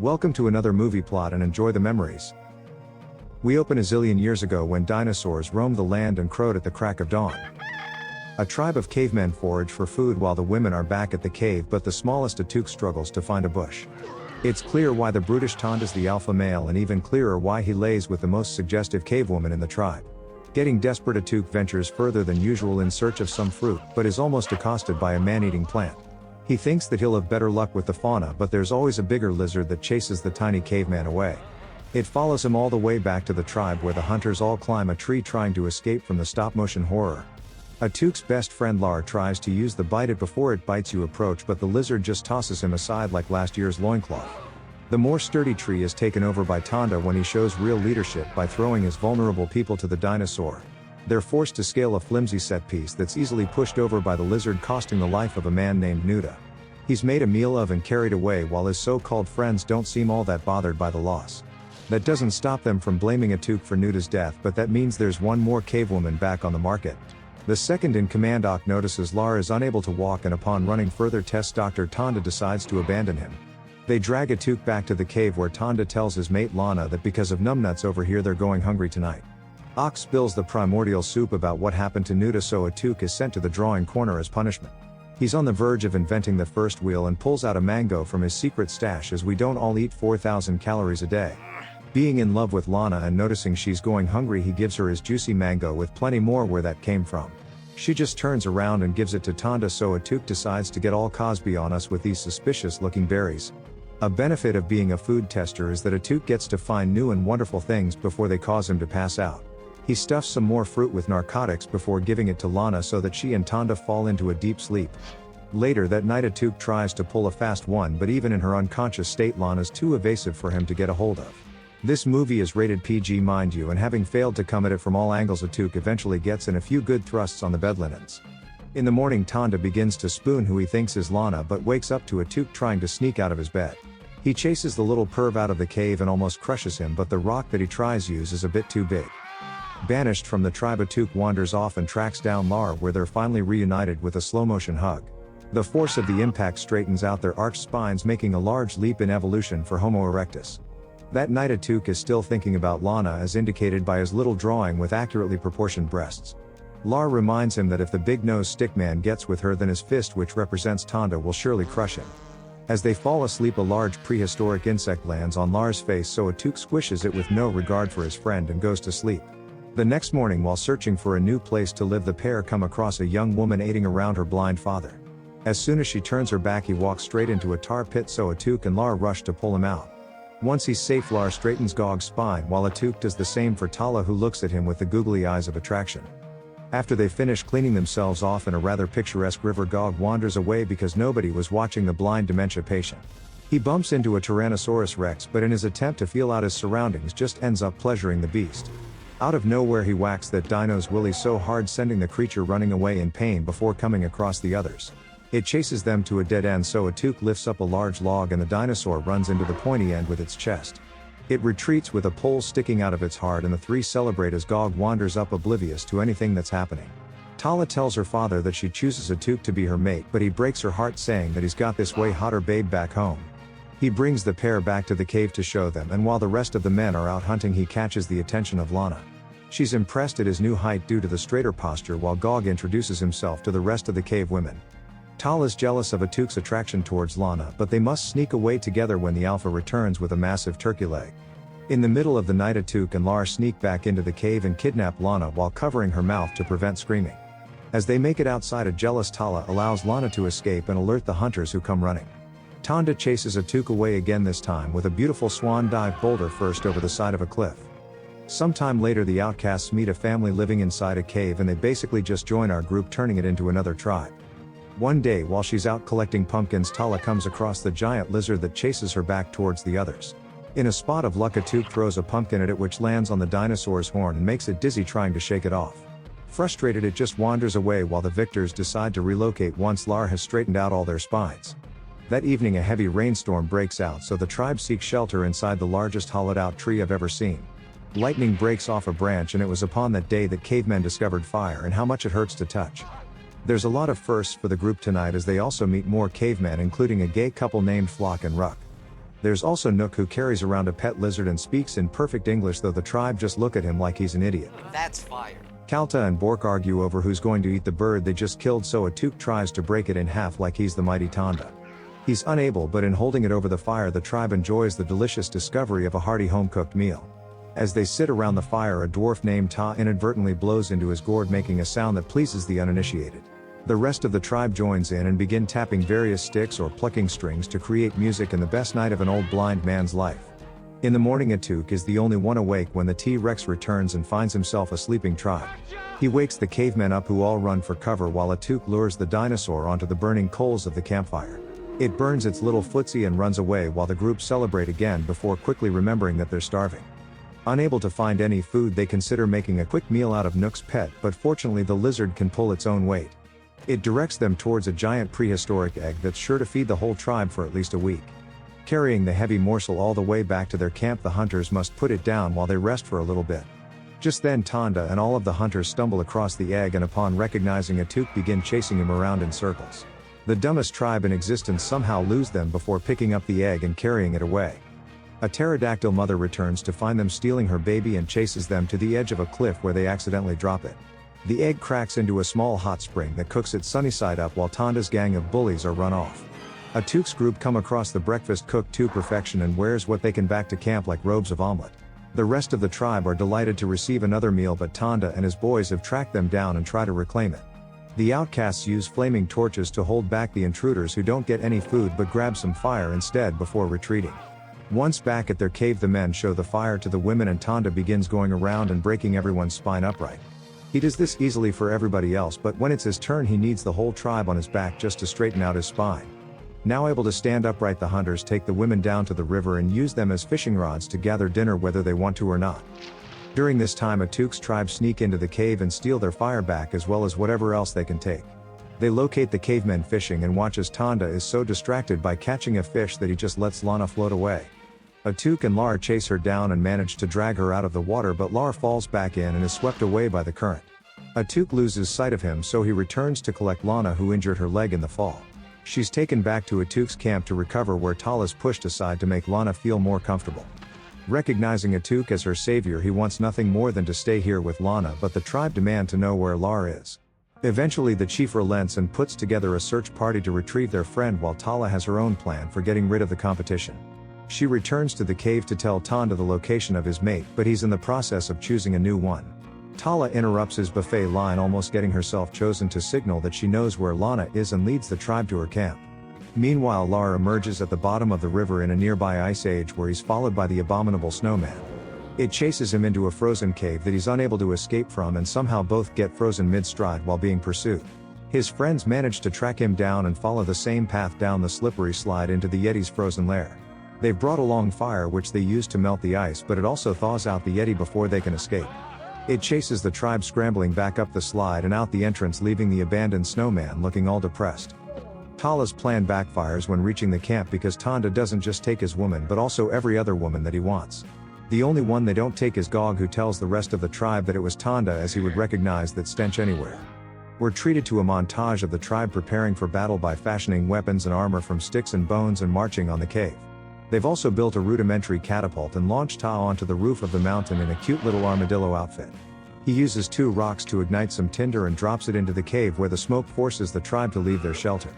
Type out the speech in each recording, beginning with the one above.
Welcome to another movie plot and enjoy the memories. We open a zillion years ago when dinosaurs roamed the land and crowed at the crack of dawn. A tribe of cavemen forage for food while the women are back at the cave, but the smallest Atouk struggles to find a bush. It's clear why the brutish Tonda's the alpha male, and even clearer why he lays with the most suggestive cavewoman in the tribe. Getting desperate, Atouk ventures further than usual in search of some fruit, but is almost accosted by a man-eating plant. He thinks that he'll have better luck with the fauna, but there's always a bigger lizard that chases the tiny caveman away. It follows him all the way back to the tribe where the hunters all climb a tree trying to escape from the stop-motion horror. Atouk's best friend Lar tries to use the bite it before it bites you approach, but the lizard just tosses him aside like last year's loincloth. The more sturdy tree is taken over by Tonda when he shows real leadership by throwing his vulnerable people to the dinosaur. They're forced to scale a flimsy set piece that's easily pushed over by the lizard, costing the life of a man named Nuda. He's made a meal of and carried away, while his so-called friends don't seem all that bothered by the loss. That doesn't stop them from blaming Atouk for Nuda's death, but that means there's one more cavewoman back on the market. The second-in-command Atouk notices Lar is unable to walk, and upon running further tests, Dr. Tonda decides to abandon him. They drag Atouk back to the cave where Tonda tells his mate Lana that because of numbnuts over here they're going hungry tonight. Atouk spills the primordial soup about what happened to Nuda, so Atouk is sent to the drawing corner as punishment. He's on the verge of inventing the first wheel and pulls out a mango from his secret stash, as we don't all eat 4,000 calories a day. Being in love with Lana and noticing she's going hungry, he gives her his juicy mango with plenty more where that came from. She just turns around and gives it to Tonda, so Atouk decides to get all Cosby on us with these suspicious looking berries. A benefit of being a food tester is that Atouk gets to find new and wonderful things before they cause him to pass out. He stuffs some more fruit with narcotics before giving it to Lana so that she and Tonda fall into a deep sleep. Later that night, Atouk tries to pull a fast one, but even in her unconscious state, Lana's too evasive for him to get a hold of. This movie is rated PG, mind you, and having failed to come at it from all angles, Atouk eventually gets in a few good thrusts on the bed linens. In the morning, Tonda begins to spoon who he thinks is Lana, but wakes up to Atouk trying to sneak out of his bed. He chases the little perv out of the cave and almost crushes him, but the rock that he tries to use is a bit too big. Banished from the tribe, Atouk wanders off and tracks down Lar, where they're finally reunited with a slow-motion hug. The force of the impact straightens out their arched spines, making a large leap in evolution for Homo erectus. That night, Atouk is still thinking about Lana, as indicated by his little drawing with accurately proportioned breasts. Lar reminds him that if the big-nosed stickman gets with her, then his fist, which represents Tonda, will surely crush him. As they fall asleep, a large prehistoric insect lands on Lar's face, so Atouk squishes it with no regard for his friend and goes to sleep. The next morning, while searching for a new place to live, the pair come across a young woman aiding around her blind father. As soon as she turns her back, he walks straight into a tar pit, so Atouk and Lar rush to pull him out. Once he's safe, Lar straightens Gog's spine, while Atouk does the same for Tala, who looks at him with the googly eyes of attraction. After they finish cleaning themselves off in a rather picturesque river, Gog wanders away because nobody was watching the blind dementia patient. He bumps into a Tyrannosaurus Rex, but in his attempt to feel out his surroundings, just ends up pleasuring the beast. Out of nowhere, he whacks that dino's willy so hard, sending the creature running away in pain before coming across the others. It chases them to a dead end, so Atouk lifts up a large log and the dinosaur runs into the pointy end with its chest. It retreats with a pole sticking out of its heart, and the three celebrate as Gog wanders up, oblivious to anything that's happening. Tala tells her father that she chooses Atouk to be her mate, but he breaks her heart, saying that he's got this way hotter babe back home. He brings the pair back to the cave to show them, and while the rest of the men are out hunting, he catches the attention of Lana. She's impressed at his new height due to the straighter posture, while Gog introduces himself to the rest of the cave women. Tala's jealous of Atouk's attraction towards Lana, but they must sneak away together when the alpha returns with a massive turkey leg. In the middle of the night, Atouk and Lar sneak back into the cave and kidnap Lana while covering her mouth to prevent screaming. As they make it outside, a jealous Tala allows Lana to escape and alert the hunters, who come running. Tonda chases Atouk away again, this time with a beautiful swan dive boulder first over the side of a cliff. Sometime later, the outcasts meet a family living inside a cave, and they basically just join our group, turning it into another tribe. One day, while she's out collecting pumpkins, Tala comes across the giant lizard that chases her back towards the others. In a spot of luck, Atouk throws a pumpkin at it, which lands on the dinosaur's horn and makes it dizzy trying to shake it off. Frustrated, it just wanders away, while the victors decide to relocate once Lar has straightened out all their spines. That evening, a heavy rainstorm breaks out, so the tribe seeks shelter inside the largest hollowed-out tree I've ever seen. Lightning breaks off a branch, and it was upon that day that cavemen discovered fire and how much it hurts to touch. There's a lot of firsts for the group tonight, as they also meet more cavemen, including a gay couple named Flock and Ruck. There's also Nook, who carries around a pet lizard and speaks in perfect English, though the tribe just look at him like he's an idiot. That's fire. Kalta and Bork argue over who's going to eat the bird they just killed, so Atouk tries to break it in half like he's the mighty Tonda. He's unable, but in holding it over the fire, the tribe enjoys the delicious discovery of a hearty home-cooked meal. As they sit around the fire, a dwarf named Ta inadvertently blows into his gourd, making a sound that pleases the uninitiated. The rest of the tribe joins in and begin tapping various sticks or plucking strings to create music in the best night of an old blind man's life. In the morning, Atouk is the only one awake when the T-Rex returns and finds himself a sleeping tribe. He wakes the cavemen up, who all run for cover, while Atouk lures the dinosaur onto the burning coals of the campfire. It burns its little footsie and runs away while the group celebrate again before quickly remembering that they're starving. Unable to find any food, they consider making a quick meal out of Nook's pet, but fortunately the lizard can pull its own weight. It directs them towards a giant prehistoric egg that's sure to feed the whole tribe for at least a week. Carrying the heavy morsel all the way back to their camp, the hunters must put it down while they rest for a little bit. Just then Tonda and all of the hunters stumble across the egg, and upon recognizing Atouk begin chasing him around in circles. The dumbest tribe in existence somehow lose them before picking up the egg and carrying it away. A pterodactyl mother returns to find them stealing her baby and chases them to the edge of a cliff where they accidentally drop it. The egg cracks into a small hot spring that cooks it sunny side up while Tonda's gang of bullies are run off. Atouk's group come across the breakfast cooked to perfection and wears what they can back to camp like robes of omelet. The rest of the tribe are delighted to receive another meal, but Tonda and his boys have tracked them down and try to reclaim it. The outcasts use flaming torches to hold back the intruders, who don't get any food but grab some fire instead before retreating. Once back at their cave, the men show the fire to the women and Tonda begins going around and breaking everyone's spine upright. He does this easily for everybody else, but when it's his turn he needs the whole tribe on his back just to straighten out his spine. Now able to stand upright, the hunters take the women down to the river and use them as fishing rods to gather dinner whether they want to or not. During this time, Atouk's tribe sneak into the cave and steal their fire back as well as whatever else they can take. They locate the cavemen fishing and watch as Tonda is so distracted by catching a fish that he just lets Lana float away. Atouk and Lar chase her down and manage to drag her out of the water, but Lar falls back in and is swept away by the current. Atouk loses sight of him, so he returns to collect Lana, who injured her leg in the fall. She's taken back to Atouk's camp to recover, where Tala's pushed aside to make Lana feel more comfortable. Recognizing Atouk as her savior, he wants nothing more than to stay here with Lana, but the tribe demand to know where Lar is. Eventually the chief relents and puts together a search party to retrieve their friend, while Tala has her own plan for getting rid of the competition. She returns to the cave to tell Tonda the location of his mate, but he's in the process of choosing a new one. Tala interrupts his buffet line, almost getting herself chosen, to signal that she knows where Lana is and leads the tribe to her camp. Meanwhile, Lar emerges at the bottom of the river in a nearby ice age, where he's followed by the abominable snowman. It chases him into a frozen cave that he's unable to escape from, and somehow both get frozen mid-stride while being pursued. His friends manage to track him down and follow the same path down the slippery slide into the Yeti's frozen lair. They've brought along fire, which they use to melt the ice, but it also thaws out the Yeti before they can escape. It chases the tribe scrambling back up the slide and out the entrance, leaving the abandoned snowman looking all depressed. Tala's plan backfires when reaching the camp, because Tonda doesn't just take his woman but also every other woman that he wants. The only one they don't take is Gog, who tells the rest of the tribe that it was Tonda, as he would recognize that stench anywhere. We're treated to a montage of the tribe preparing for battle by fashioning weapons and armor from sticks and bones and marching on the cave. They've also built a rudimentary catapult and launched Ta onto the roof of the mountain in a cute little armadillo outfit. He uses 2 rocks to ignite some tinder and drops it into the cave, where the smoke forces the tribe to leave their shelter.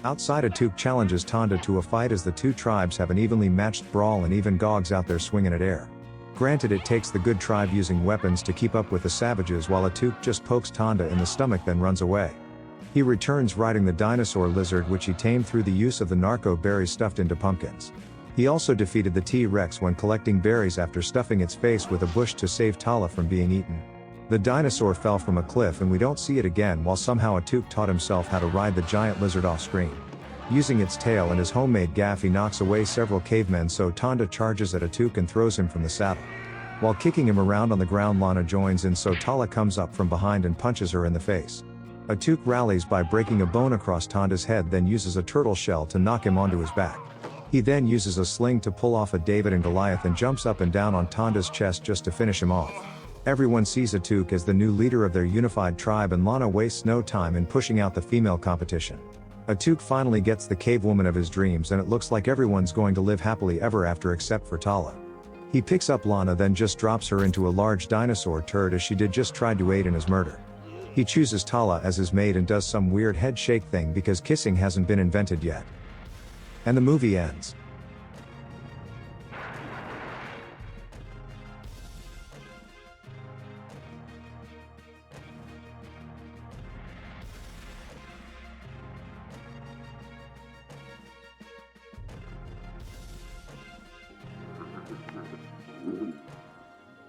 Outside, Atouk challenges Tonda to a fight, as the 2 tribes have an evenly matched brawl, and even Gog's out there swinging at air. Granted, it takes the good tribe using weapons to keep up with the savages, while Atouk just pokes Tonda in the stomach then runs away. He returns riding the dinosaur lizard, which he tamed through the use of the narco berries stuffed into pumpkins. He also defeated the T-Rex when collecting berries after stuffing its face with a bush to save Tala from being eaten. The dinosaur fell from a cliff and we don't see it again, while somehow Atouk taught himself how to ride the giant lizard off screen. Using its tail and his homemade gaff, he knocks away several cavemen, so Tonda charges at Atouk and throws him from the saddle. While kicking him around on the ground, Lana joins in, so Tala comes up from behind and punches her in the face. Atouk rallies by breaking a bone across Tonda's head, then uses a turtle shell to knock him onto his back. He then uses a sling to pull off a David and Goliath and jumps up and down on Tonda's chest just to finish him off. Everyone sees Atouk as the new leader of their unified tribe, and Lana wastes no time in pushing out the female competition. Atouk finally gets the cave woman of his dreams and it looks like everyone's going to live happily ever after except for Tala. He picks up Lana then just drops her into a large dinosaur turd as she did just tried to aid in his murder. He chooses Tala as his maid and does some weird head shake thing because kissing hasn't been invented yet. And the movie ends.